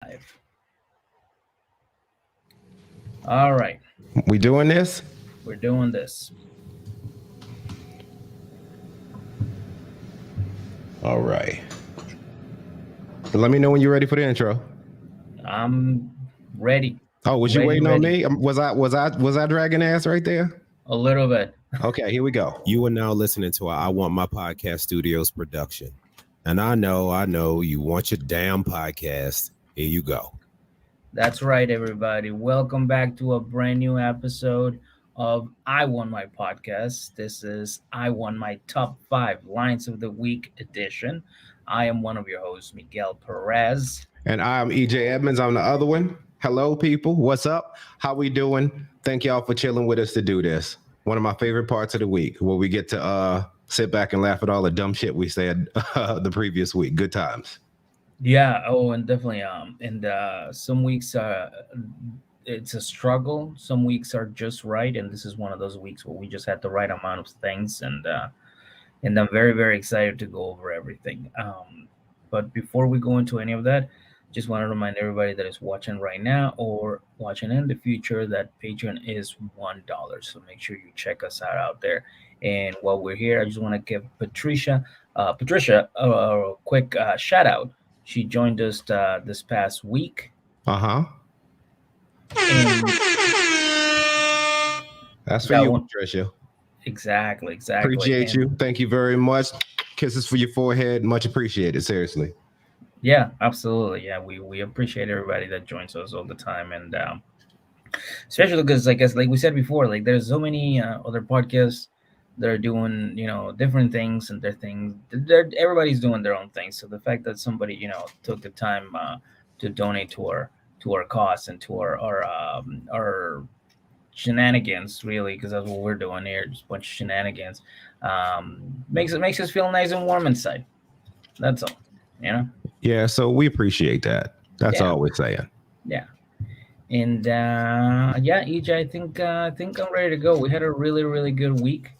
live. All right, We doing this? we're doing this. All right. Let me know when you're ready for the intro. I'm ready. Oh, was you Ready, waiting on ready. me? Was I dragging ass right there? A little bit. Okay, here we go. You are now listening to I Want My Podcast Studios production. And I know you want your damn podcast. Here you go. That's right, everybody. Welcome back to a brand new episode of I Won My Podcast. This is I Won My Top 5 Lines of the Week edition. I am one of your hosts, Miguel Perez. And I'm EJ Edmonds. I'm the other one. Hello, people. What's up? How we doing? Thank y'all for chilling with us to do this. One of my favorite parts of the week where we get to sit back and laugh at all the dumb shit we said the previous week. Good times. Yeah, oh, and definitely and some weeks it's a struggle. Some weeks are just right, and this is one of those weeks where we just had the right amount of things, and I'm very, very excited to go over everything. But before we go into any of that, just want to remind everybody that is watching right now or watching in the future that Patreon is $1. So make sure you check us out there. And while we're here, I just want to give Patricia a quick shout out. She joined us this past week. Uh-huh. And That's for that you, one, Patricia. exactly. Appreciate And you. Thank you very much. Kisses for your forehead. Much appreciated. Seriously. yeah, absolutely. Yeah, we appreciate everybody that joins us all the time, and especially because I guess like we said before, like there's so many other podcasts that are doing different things and their things. Everybody's doing their own thing. So the fact that somebody took the time to donate to our cause and to our shenanigans, really, because that's what we're doing here, just a bunch of shenanigans, makes us feel nice and warm inside. That's all, you know. Yeah, so we appreciate that. That's Yeah. all we're saying. Yeah. And yeah, EJ, I think I'm ready to go. We had a really, really good week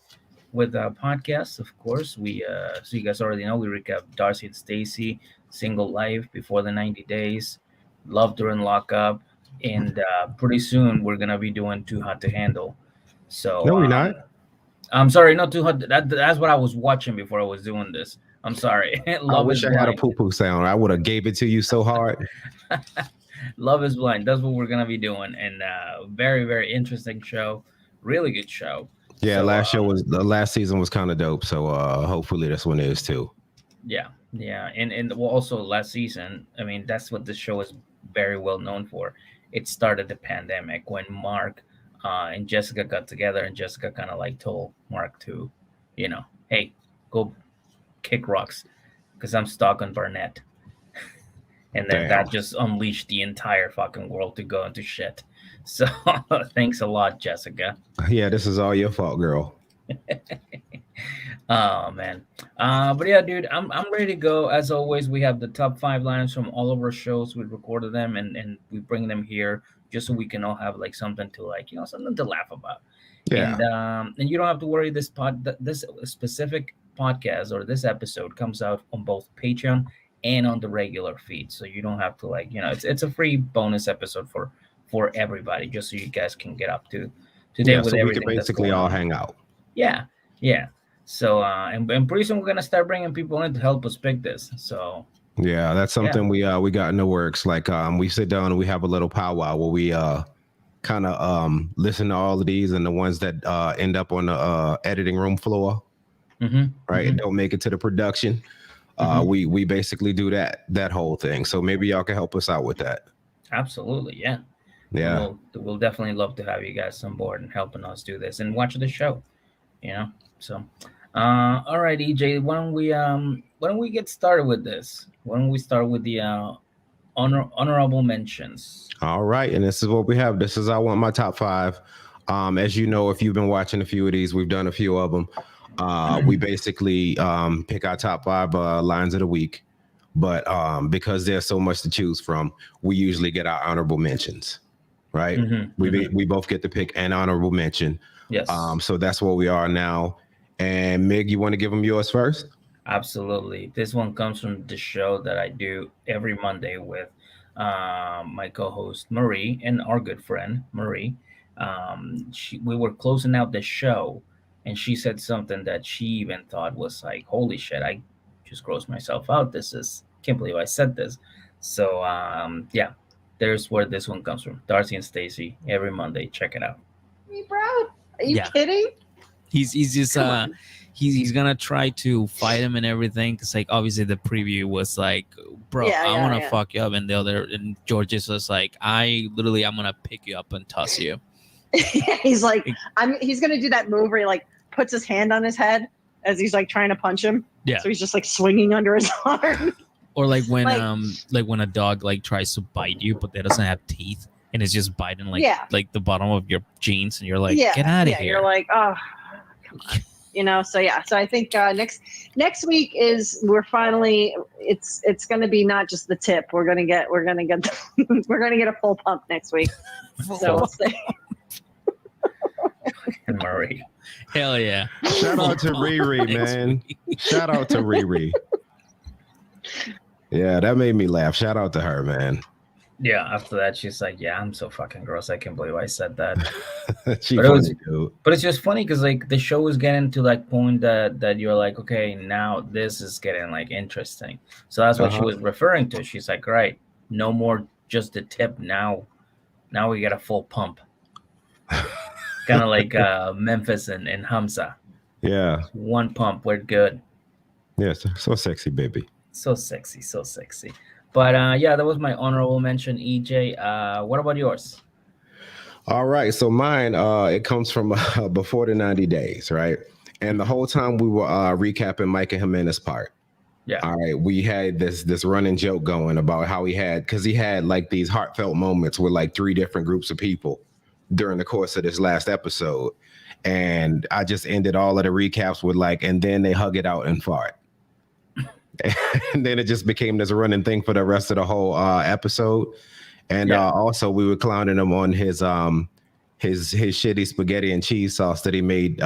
with podcasts. Of course, we so you guys already know we recap Darcy and Stacy, Single Life, Before the 90 Days, Love During Lockup, and pretty soon we're gonna be doing Too Hot to Handle. So No, we're not. I'm sorry, not Too Hot. That's what I was watching before I was doing this. I'm sorry. I Love wish is I had a Blind. poo-poo sound. I would have gave it to you so hard. Love is Blind. That's what we're gonna be doing, and very, very interesting show. Really good show. Yeah, So, the last season was kind of dope. So hopefully this one is too. yeah, and well, also last season. I mean, that's what this show is very well known for. It started the pandemic when Mark and Jessica got together, and Jessica kind of like told Mark to, hey, go kick rocks, because I'm stuck on Barnett. And then Damn. that just unleashed the entire fucking world to go into shit. So thanks a lot, Jessica. Yeah, this is all your fault, girl. Oh man. But yeah, dude, I'm ready to go. As always, we have the top 5 lines from all of our shows. We recorded them and we bring them here just so we can all have like something to something to laugh about. Yeah. And you don't have to worry. This specific podcast or this episode comes out on both Patreon and on the regular feed, so you don't have to it's a free bonus episode for everybody, just so you guys can get up to date with So we everything could that's basically going all on. hang out. Yeah. So and pretty soon we're gonna start bringing people in to help us pick this. So Yeah, that's something we got in the works. Like we sit down and we have a little powwow where we kind of listen to all of these, and the ones that end up on the editing room floor, right, and don't make it to the production. We basically do that whole thing. So maybe y'all can help us out with that. absolutely, yeah. Yeah. We'll definitely love to have you guys on board and helping us do this and watch the show. So all right, EJ, why don't we get started with this? Why don't we start with the honorable mentions? All right, and this is what we have. This is I Want My Top 5. As you know, if you've been watching a few of these, we've done a few of them. We basically pick our top 5 lines of the week, but because there's so much to choose from, we usually get our honorable mentions, right? We both get to pick an honorable mention. Yes. So that's where we are now. And Mig, you want to give them yours first? Absolutely. This one comes from the show that I do every Monday with my co-host Marie and our good friend Marie. We were closing out the show, and she said something that she even thought was like, "Holy shit! I just grossed myself out. This is can't believe I said this." So yeah, there's where this one comes from. Darcy and Stacy every Monday. Check it out. Me, bro. Are you Yeah. kidding? He's just Come on. he's gonna try to fight him and everything, because like obviously the preview was like, bro, Yeah, I yeah, want to yeah. fuck you up, and and George is just like, I'm gonna pick you up and toss you. He's like, he's gonna do that move where he like puts his hand on his head as he's like trying to punch him. Yeah. So he's just like swinging under his arm. Or like when Like- when a dog like tries to bite you but it doesn't have teeth and it's just biting like Yeah. like the bottom of your jeans, and you're like, yeah, get out of yeah, here. You're like, oh, come on. You know, so yeah, so I think next week we're finally it's going to be not just the tip. We're gonna get we're gonna get a full pump next week. So we'll see. And Marie. Hell yeah. Shout out to Riri, Next man. week. Shout out to Riri. Yeah, that made me laugh. Shout out to her, man. Yeah, after that, she's like, "Yeah, I'm so fucking gross. I can't believe I said that." She But it was- funny, dude. But it's just funny because like the show is getting to like point that you're like, okay, now this is getting like interesting. So that's what she Uh-huh. was referring to. She's like, right, no more just the tip. Now we get a full pump, kind of like Memphis and Hamza. Yeah. One pump, we're good. Yes. So sexy, baby. So sexy, so sexy. But yeah, that was my honorable mention, EJ. What about yours? All right. So mine, it comes from before the 90 days, right? And the whole time we were recapping Mike and Jimenez's part. Yeah. All right. We had this running joke going about how he had like these heartfelt moments with like 3 different groups of people during the course of this last episode. And I just ended all of the recaps with like, and then they hug it out and fart. And then it just became this running thing for the rest of the whole episode. And Yeah. Also we were clowning him on his shitty spaghetti and cheese sauce that he made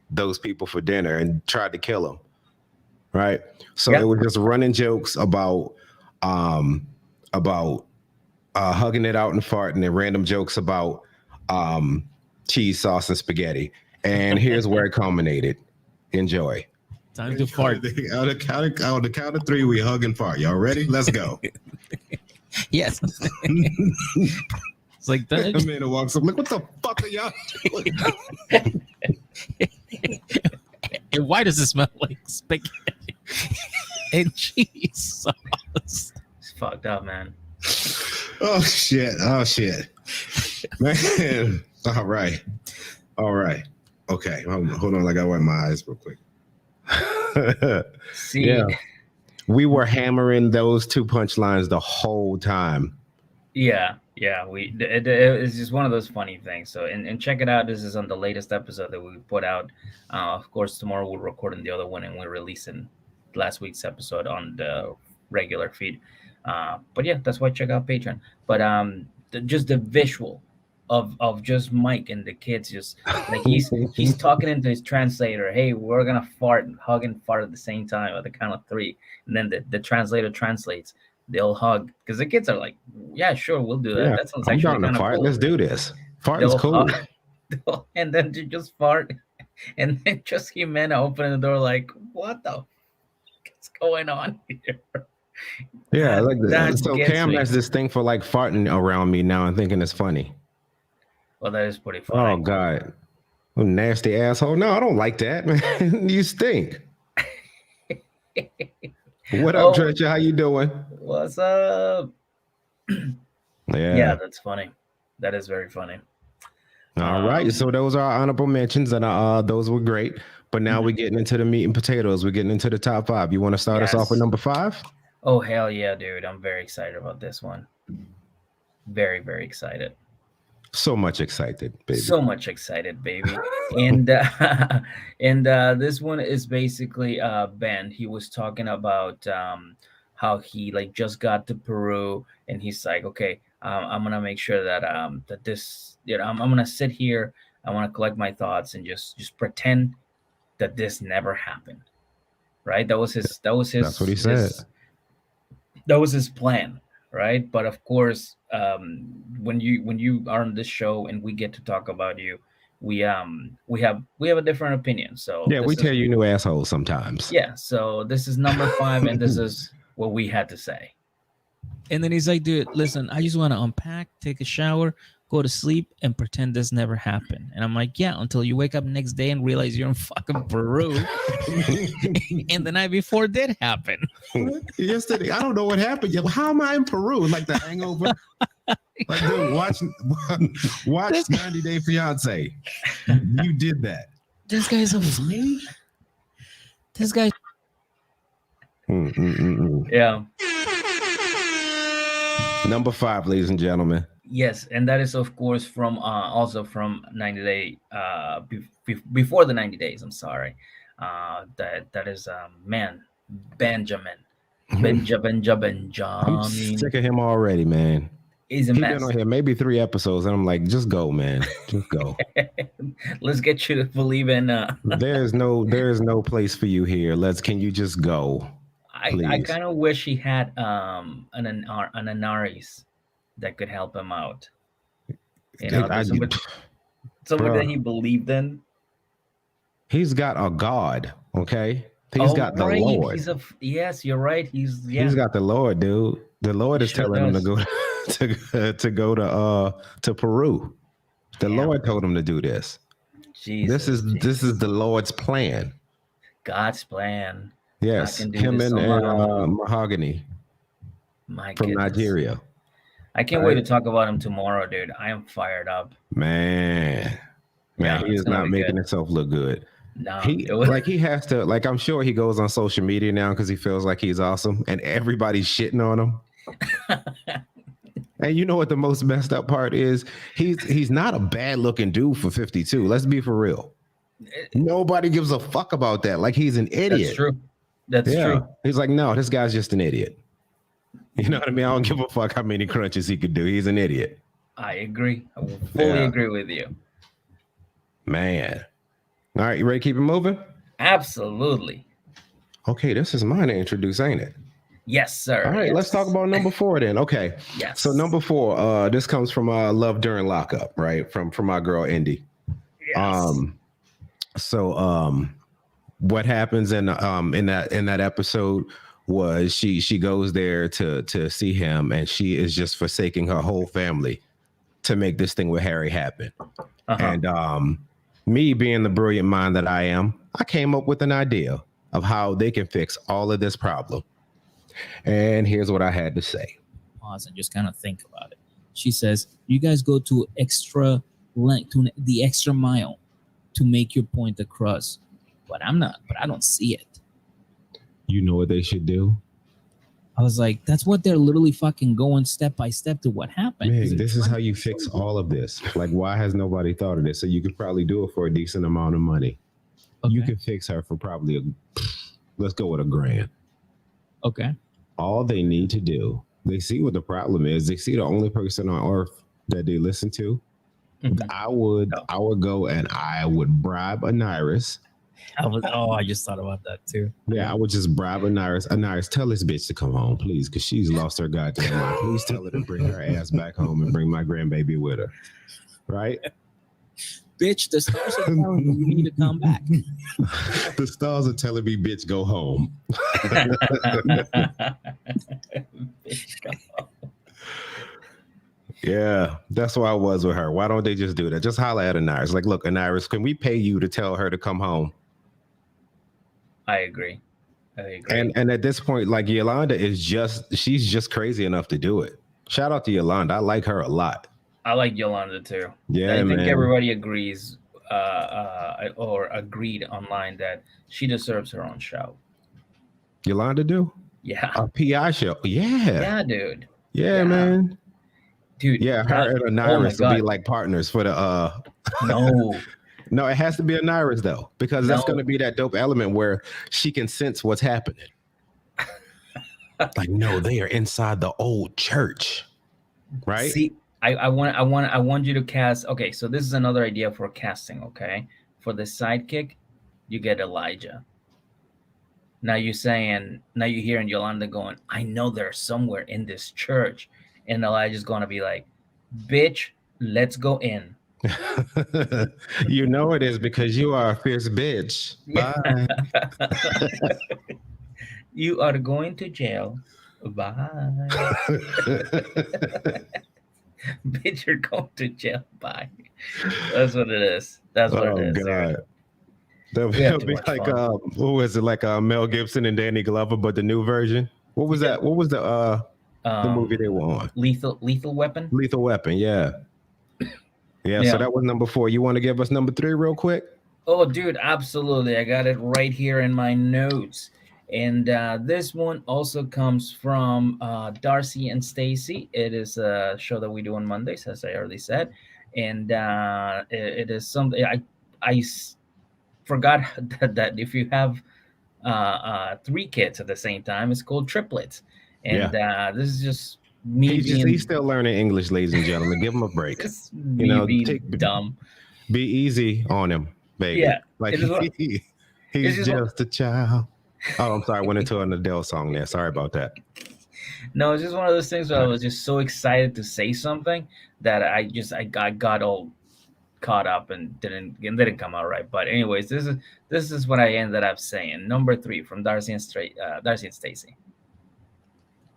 those people for dinner and tried to kill them. Right. So Yeah. it was just running jokes about hugging it out and farting, and random jokes about cheese sauce and spaghetti. And here's where it culminated. Enjoy. Time to fart. On the count of 3, we hug and fart. Y'all ready? Let's go. Yes. It's like The that. man walks up like, what the fuck are y'all doing? And why does it smell like spaghetti and cheese sauce? It's fucked up, man. Oh shit. Man. All right. Okay. Hold on. I gotta wipe my eyes real quick. See, Yeah. We were hammering those 2 punchlines the whole time. yeah. It's just one of those funny things. So, and check it out. This is on the latest episode that we put out. Of course, tomorrow we're recording the other one, and we're releasing last week's episode on the regular feed. But yeah, that's why check out Patreon. But just the visual of just Mike and the kids, just like he's talking into his translator. Hey, we're gonna fart and hug and fart at the same time at the count of 3, and then the translator translates. They'll hug because the kids are like, yeah, sure, we'll do that. Yeah, That sounds I'm actually down to kind of fart. cool. Let's do this. Fart is They'll cool. hug, and then to just fart, and then just Jimena opening the door like, what the fuck is going on here? Yeah, That- like that. that So gets Cam me. has this thing for like farting around me now and thinking it's funny. Well, that is pretty Oh funny. God. Oh, nasty asshole. No, I don't like that, man. You stink. What up, Oh. Trisha? How you doing? What's up? Yeah. Yeah, that's funny. That is very funny. All right. So those are our honorable mentions, and those were great. But now we're getting into the meat and potatoes. We're getting into the top 5. You want to start us off with Yes. number 5? Oh hell yeah, dude! I'm very excited about this one. Very, very excited. So much excited, baby. So much excited, baby. and this one is basically Ben. He was talking about how he like just got to Peru, and he's like, okay, I'm gonna make sure that that this, I'm gonna sit here. I want to collect my thoughts and just pretend that this never happened. Right? That was his. That's what he said. That was his plan, right? But of course, when you are on this show and we get to talk about you, we have a different opinion. So Yeah, we this is tell you new assholes sometimes. yeah. So this is number 5, and this is what we had to say. And then he's like, dude, listen, I just want to unpack, take a shower, go to sleep, and pretend this never happened. And I'm like, yeah, until you wake up next day and realize you're in fucking Peru. And the night before did happen. Yesterday, I don't know what happened. How am I in Peru? Like the Hangover. Like, dude, watch 90 Day Fiance. You did that. This guy's a this guy. Yeah. Number 5, ladies and gentlemen. Yes, and that is of course from also from 90 day before the 90 days. I'm sorry. That is man Benjamin. Benjamin. I'm sick of him already, man. He's a He's mess. been on here maybe 3 episodes, and I'm like, just go, man. Just go. Let's get you to believe in. There is no place for you here. Can you just go? I Please. kind of wish he had an Anaris that could help him out. You know, somebody that he believed in. He's got a God, okay? He's got the right. Lord. Yes, you're right. He's got the Lord, dude. The Lord is sure telling him does. to go to Peru. The Lord told him to do this. Jesus, this is the Lord's plan. God's plan. Yes, I can do him this and on my own. Mahogany My from goodness. Nigeria. I can't wait to talk about him tomorrow, dude. I am fired up. Man, Yeah, he it's is gonna not be making good. himself look good. No, He has to, like, I'm sure he goes on social media now because he feels like he's awesome and everybody's shitting on him. And you know what the most messed up part is? He's not a bad looking dude for 52. Let's be for real. Nobody gives a fuck about that. Like, he's an idiot. That's true. That's true. He's like, no, this guy's just an idiot. You know what I mean? I don't give a fuck how many crunches he could do. He's an idiot. I agree. I will fully agree with you. Man. All right, you ready to keep it moving? Absolutely. Okay, this is mine to introduce, ain't it? Yes, sir. All right, yes. Let's talk about number 4 then. Okay. Yes. So number 4, this comes from Love During Lockup, right? From my girl Indy. Yes. What happens in that episode was she goes there to see him, and she is just forsaking her whole family to make this thing with Harry happen. And me being the brilliant mind that I am, I came up with an idea of how they can fix all of this problem. And here's what I had to say. Pause and just kind of think about it. She says, you guys go to the extra mile to make your point across. But I don't see it. You know what they should do? I was like, that's what they're literally fucking going step by step to what happened. Man, this is how you fix all of this. Like, why has nobody thought of this? So you could probably do it for a decent amount of money. Okay. You could fix her for probably let's go with $1,000. Okay. All they need to do, they see what the problem is. They see the only person on earth that they listen to. Mm-hmm. I would go and I would bribe Anaris. I just thought about that too. Yeah, I would just bribe Anaris. Anaris, tell this bitch to come home, please, because she's lost her goddamn mind. Please tell her to bring her ass back home and bring my grandbaby with her. Right? Bitch, the stars are telling you need to come back. The stars are telling me, bitch, go home. Yeah, that's why I was with her. Why don't they just do that? Just holler at Anaris. Like, look, Anaris, can we pay you to tell her to come home? I agree. And at this point, like, Yolanda she's just crazy enough to do it. Shout out to Yolanda. I like her a lot. I like Yolanda too. Yeah, I think everybody agrees or agreed online that she deserves her own show. Yolanda do? Yeah. A PI show. Yeah. Yeah, dude. Yeah, man. Dude. Yeah, her and Anaris will be like partners for the No, it has to be Anaris though, because that's going to be that dope element where she can sense what's happening. Like, no, they are inside the old church, right? See, I want you to cast. Okay, so this is another idea for casting. Okay, for the sidekick, you get Elijah. Now you're hearing Yolanda going, I know they're somewhere in this church. And Elijah's going to be like, bitch, let's go in. You know it is because you are a fierce bitch. Yeah. Bye. You are going to jail. Bye. Bitch, you're going to jail. Bye. That's what it is. That's what Oh it is. God. That'll We had be too much like fun. what was it, like Mel Gibson and Danny Glover, but the new version? What was that? What was the movie they were on? Lethal Weapon. Lethal Weapon, yeah. Yeah, Yeah. so that was number 4. You want to give us number 3 real quick? Oh, dude, absolutely. I got it right here in my notes. And this one also comes from Darcy and Stacy. It is a show that we do on Mondays, as I already said. And it is something forgot that if you have 3 kids at the same time, it's called triplets. And this is just me He's still learning English, ladies and gentlemen. Give him a break. just You me know, being dumb. Be easy on him, baby. Yeah, Like it is what- he's just just a child. Oh, I'm sorry. I went into an Adele song there. Sorry about that. No, it's just one of those things where I was just so excited to say something that I got all caught up and didn't come out right. But anyways, this is what I ended up saying. Number 3 from Darcy and Stacy.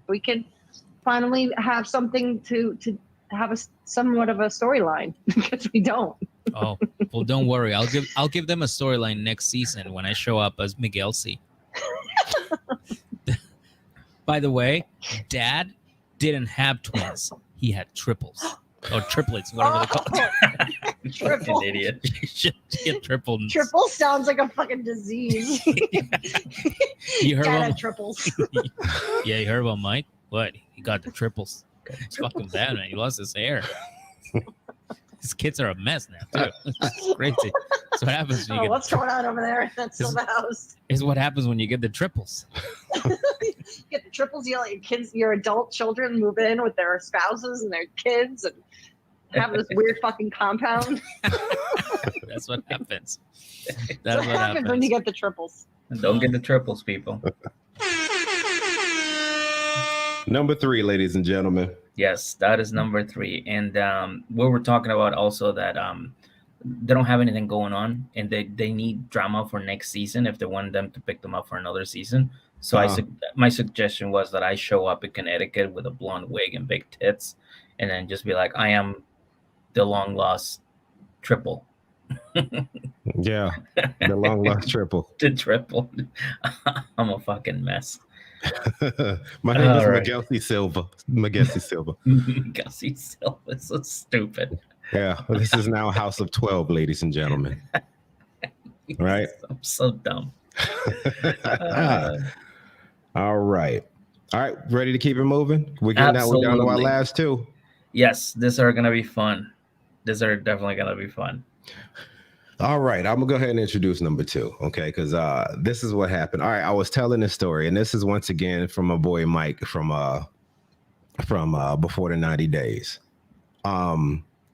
We can finally have something to have somewhat of a storyline because we don't. Oh, well, don't worry. I'll give them a storyline next season when I show up as Miguel C. By the way, Dad didn't have twins. He had triples or triplets, whatever they call it. Triple. Fucking idiot. He had triples. Triple sounds like a fucking disease. You heard Dad about had triples. Yeah, you heard about Mike? What? He got the triples. It's fucking bad, man. He lost his hair. His kids are a mess now, too. It's crazy. That's what happens when you What's going on over there? That's Is- the house. Is what happens when you get the triples. Get the triples. You let your kids, your adult children, move in with their spouses and their kids, and have this weird fucking compound. That's what happens. That's That's what happens when you get the triples. Don't get the triples, people. Number 3, ladies and gentlemen. Yes, that is number 3. And we were talking about also that they don't have anything going on, and they need drama for next season if they want them to pick them up for another season. So my suggestion was that I show up in Connecticut with a blonde wig and big tits, and then just be like, I am the long lost triple. Yeah, the long lost triple. The triple. I'm a fucking mess. My name is All right. Magelsi Silva. Magelsi Silva. Gussie Silva, so stupid. Yeah, this is now House of 12, ladies and gentlemen. Right? I'm so dumb. All right. Ready to keep it moving? We're getting that one down to our Absolutely. last 2. Yes, these are gonna be fun. These are definitely gonna be fun. All right, I'm gonna go ahead and introduce number 2, okay? Because this is what happened. All right, I was telling this story, and this is once again from my boy Mike from Before the 90 Days.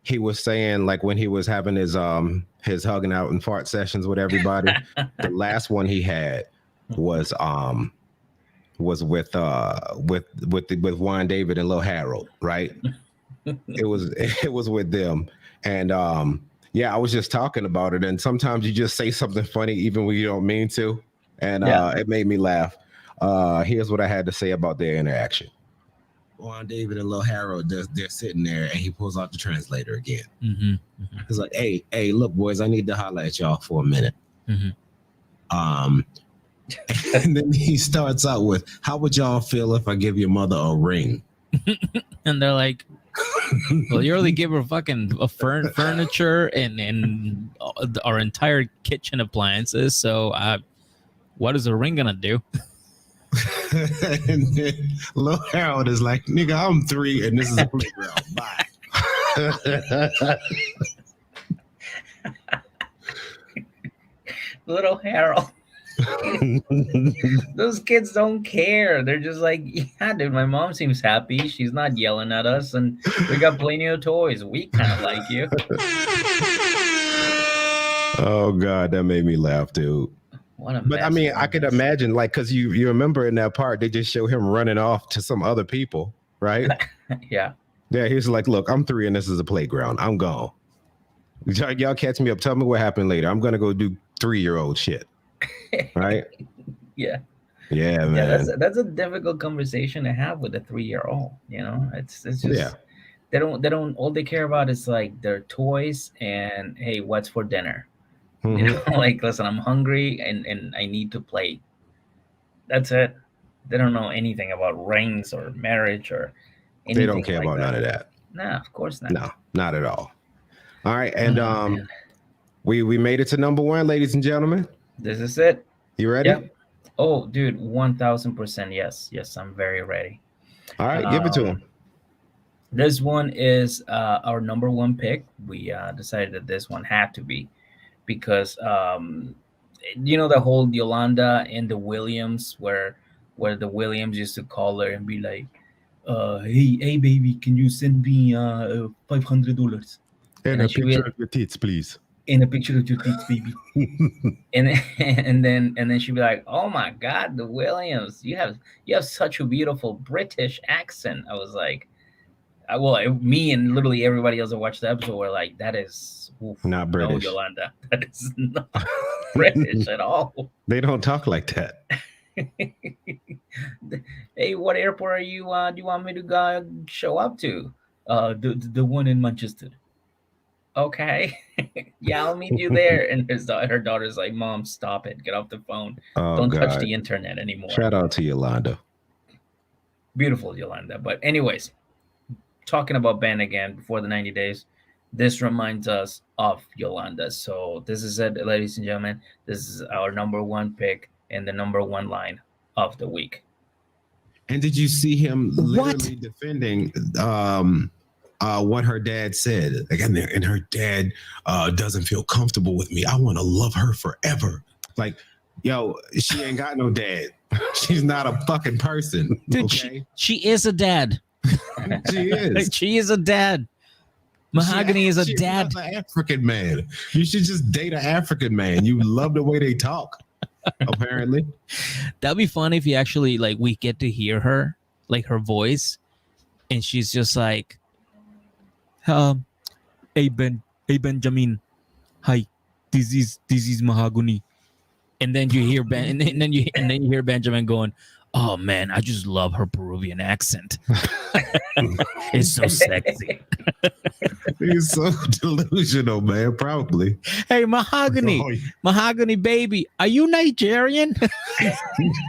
He was saying, like, when he was having his hugging out and fart sessions with everybody, the last one he had was with Juan David and Lil Harold, right? It was with them, and yeah, I was just talking about it, and sometimes you just say something funny even when you don't mean to, and it made me laugh. Here's what I had to say about their interaction. Juan David and Lil Harold, they're sitting there, and he pulls out the translator again. Mm-hmm. Mm-hmm. He's like, "Hey, look, boys, I need to holler at y'all for a minute." Mm-hmm. And then he starts out with, "How would y'all feel if I give your mother a ring?" And they're like, well, you already give her fucking furniture and our entire kitchen appliances. So what is a ring gonna do? And then Lil Harold is like, "Nigga, I'm 3 and this is a playground. Bye." Little Harold. Those kids don't care. They're just like, yeah, dude, my mom seems happy. She's not yelling at us, and we got plenty of toys. We kind of like you. Oh God, that made me laugh, dude. What a But I mess. mean, What a I could mess. imagine, like, because you remember in that part, they just show him running off to some other people, right? Yeah. Yeah, he's like, look, I'm 3 and this is a playground. I'm gone. Y'all catch me up. Tell me what happened later. I'm gonna go do 3-year-old shit. Right? Yeah. Yeah, Yeah, man. that's a difficult conversation to have with a 3-year-old. It's just Yeah. they don't all they care about is like their toys and hey, what's for dinner? Mhm. Like listen, I'm hungry and I need to play. That's it. They don't know anything about rings or marriage or They don't anything care like about that. none of that. Nah, of course not. No, not at all. All right, and Oh, man. we made it to number 1, ladies and gentlemen. This is it. You ready? Yep. Oh, dude, 1000% yes. Yes, I'm very ready. All right, give it to him. This one is our number one pick. We decided that this one had to be because the whole Yolanda and the Williams, where the Williams used to call her and be like, hey baby, can you send me $500? And then a she'd be picture of your tits, please. in a picture of your tits, baby. and and then she'd be like, "Oh my God, the Williams, you have such a beautiful British accent." I was like, me and literally everybody else that watched the episode were like, "That is Not no, British. Yolanda, that is not British at all." They don't talk like that. Hey, what airport are you? Do you want me to go show up to? The one in Manchester. Okay. Yeah, I'll meet you there. And her daughter's like, Mom, stop it. Get off the phone. Oh, Don't touch God. the internet anymore. Shout out to Yolanda. Beautiful, Yolanda. But anyways, talking about Ben again before the 90 days, this reminds us of Yolanda. So this is it, ladies and gentlemen. This is our number one pick and the number one line of the week. And did you see him literally defending what her dad said? Again, and her dad doesn't feel comfortable with me. I want to love her forever. Like, yo, she ain't got no dad. She's not a fucking person. Dude, okay? she is a dad. She is. She is a dad. Mahogany is a dad. She's an African man. You should just date an African man. You love the way they talk. Apparently, that'd be fun if you actually like we get to hear her, like her voice, and she's just like, hey Benjamin, hi, this is Mahogany, and then you hear Ben, and then you hear Benjamin going, oh man, I just love her Peruvian accent. It's so sexy. He's so delusional, man. Probably. Hey, Mahogany baby, are you Nigerian?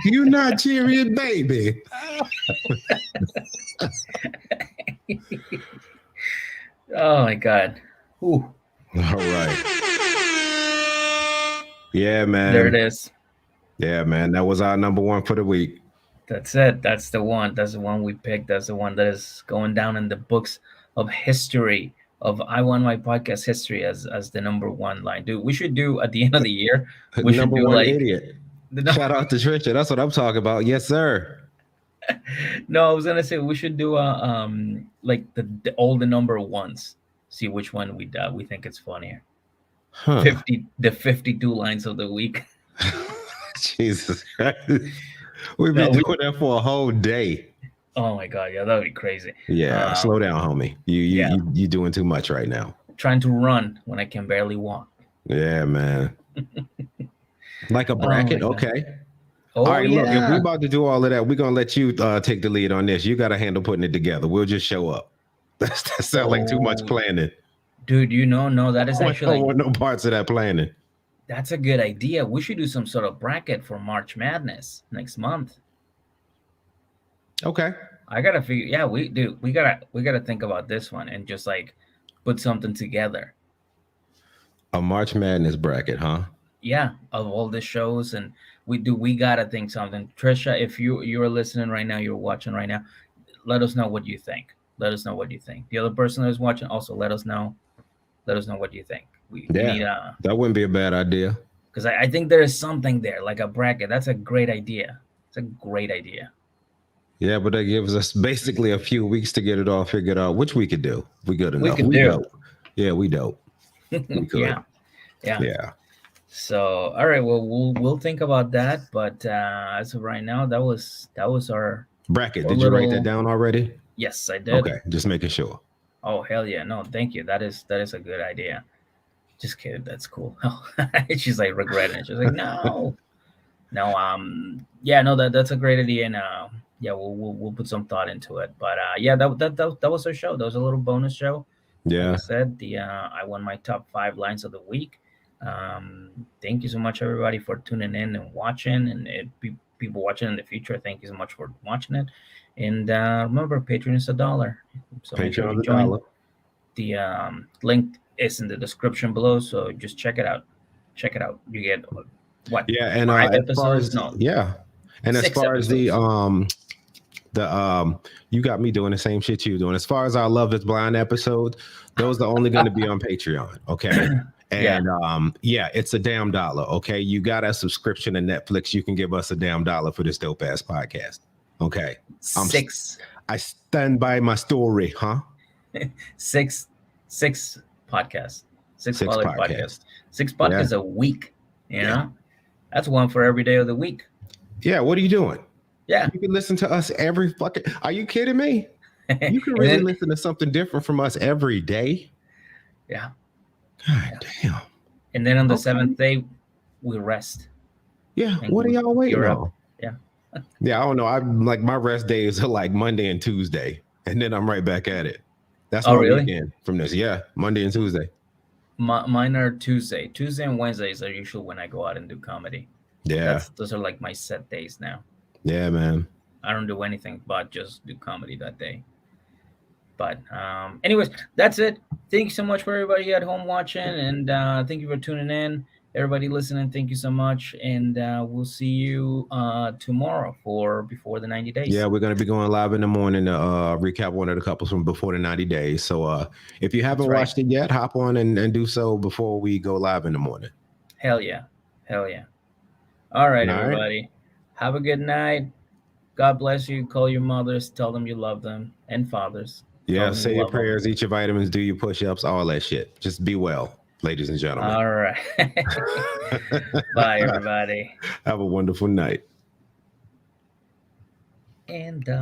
You Nigerian baby. Oh my God. Ooh. All right. Yeah, man. There it is. Yeah, man. That was our number one for the week. That's it. That's the one. That's the one we picked. That's the one that is going down in the books of history of I Won My Podcast history as the number one line. Dude, we should do at the end of the year. We number should do one like idiot. Shout out to Trisha. That's what I'm talking about. Yes, sir. No, I was gonna say we should do like all the number ones. See which one we think it's funnier. Huh. 52 lines of the week. Jesus Christ. We've been doing that for a whole day. Oh my God, yeah, that would be crazy. Yeah, slow down, homie. You doing too much right now. Trying to run when I can barely walk. Yeah, man. Like a bracket, okay. Oh, all right, yeah. Look, if we're about to do all of that, we're gonna let you take the lead on this. You got to handle putting it together. We'll just show up. That sounds like too much planning. Dude, no, that is actually. I don't want no parts of that planning. That's a good idea. We should do some sort of bracket for March Madness next month. Okay. I gotta figure. Yeah, we gotta think about this one and just like put something together. A March Madness bracket, huh? Yeah, of all the shows, and we gotta think something. Trisha, if you're listening right now, you're watching right now, let us know what you think. Let us know what you think. The other person that's watching also let us know. Let us know what you think. We need that wouldn't be a bad idea. Because I think there is something there, like a bracket. That's a great idea. It's a great idea. Yeah, but that gives us basically a few weeks to get it all figured out, which we could do. We good enough. We could do. Dope. Yeah, we dope. We could. Yeah. So, all right, well, we'll think about that. But as of right now, that was our Bracket. our Did you write that little. down already? Yes, I did. Okay, just making sure. Oh hell yeah! No, thank you. That is a good idea. Just kidding. That's cool. She's like regretting it. She's like, no, no. Yeah, no. That's a great idea, and yeah, we'll put some thought into it. But yeah, that was our show. That was a little bonus show. Like I Yeah. said, I won my top 5 lines of the week. Thank you so much, everybody, for tuning in and watching, and people watching in the future. Thank you so much for watching it. And remember, Patreon is $1. So make sure Patreon you the join. dollar. The link is in the description below, so just check it out. Check it out. You get what? Yeah, and 5 episodes? No, and as 6 far as episodes. the you got me doing the same shit you doing. As far as our Love Is Blind episode, those are only going to be on Patreon. Okay. And yeah, it's a damn dollar. Okay. You got a subscription to Netflix. You can give us a damn dollar for this dope ass podcast. Okay. Six I stand by my story, huh? six podcasts. Six Six quality podcasts. podcasts. 6 podcasts a week. You know? That's one for every day of the week. Yeah, what are you doing? Yeah. You can listen to us every fucking. Are you kidding me? You can And really then- listen to something different from us every day. Yeah. God damn. And then on the Okay. 7th day, we rest. Yeah. And What are y'all waiting you're up. on? Yeah. Yeah, I don't know. I'm like my rest days are like Monday and Tuesday, and then I'm right back at it. That's Oh, my really? weekend from this. Yeah, Monday and Tuesday. Mine are Tuesday. Tuesday and Wednesdays are usually when I go out and do comedy. Yeah, Those are like my set days now. yeah, man. I don't do anything but just do comedy that day. But anyways, that's it. Thank you so much for everybody at home watching, and thank you for tuning in. Everybody listening, thank you so much, and we'll see you tomorrow for Before the 90 Days. Yeah, we're gonna be going live in the morning to recap one of the couples from Before the 90 Days. So if you haven't right. watched it yet, hop on and do so before we go live in the morning. Hell yeah. Hell yeah. All right, All right. everybody. Have a good night. God bless you. Call your mothers. Tell them you love them. And fathers. Tell Yeah, them say you your love them. prayers, eat your vitamins, do your push-ups, all that shit. Just be well, ladies and gentlemen. All right. Bye, everybody. Have a wonderful night. And